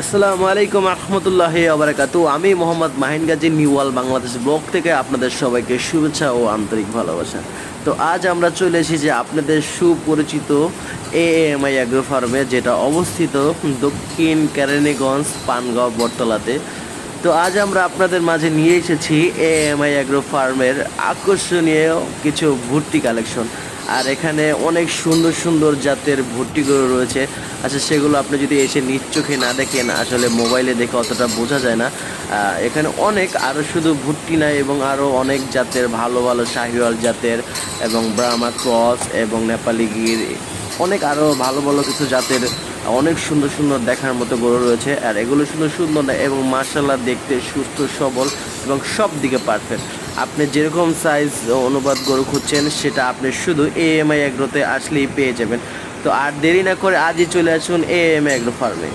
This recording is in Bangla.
আসসালামু আলাইকুম রহমতুল্লাহি আবরাকাতু। আমি মোহাম্মদ মাহিন গাজী নিউওয়াল বাংলাদেশ ব্লগ থেকে আপনাদের সবাইকে শুভেচ্ছা ও আন্তরিক ভালোবাসা। তো আজ আমরা চলে এসেছি আপনাদের সুপরিচিত এএমআই অ্যাগ্রো ফার্মে, যেটা অবস্থিত দক্ষিণ কেরানীগঞ্জ পানগাঁও বটতলাতে। তো আজ আমরা আপনাদের মাঝে নিয়ে এসেছি এএমআই অ্যাগ্রো ফার্মের আকর্ষণীয় কিছু ভুট্টি কালেকশন। আর এখানে অনেক সুন্দর সুন্দর জাতের ভুট্টিগুলো রয়েছে। আচ্ছা, সেগুলো আপনি যদি এসে নিজ চোখে না দেখেন, আসলে মোবাইলে দেখে অতটা বোঝা যায় না। এখানে অনেক আরও শুধু ভুট্টি নাই, এবং আরও অনেক জাতের ভালো ভালো শাহিওয়াল জাতের এবং ব্রাহ্মা ক্রস এবং নেপালি গির, অনেক আরও ভালো ভালো কিছু জাতের অনেক সুন্দর সুন্দর দেখার মতো গরু রয়েছে। আর এগুলো সুন্দর সুন্দর এবং মার্শাল্লাহ দেখতে সুস্থ সবল এবং সব দিকে পারফেক্ট। আপনি যেরকম সাইজ অনুপাত গরু খুঁজছেন, সেটা আপনি শুধু এএমআই অ্যাগ্রোতে আসলেই পেয়ে যাবেন। তো আর দেরি না করে আজই চলে আসুন এএমআই অ্যাগ্রো ফার্মে।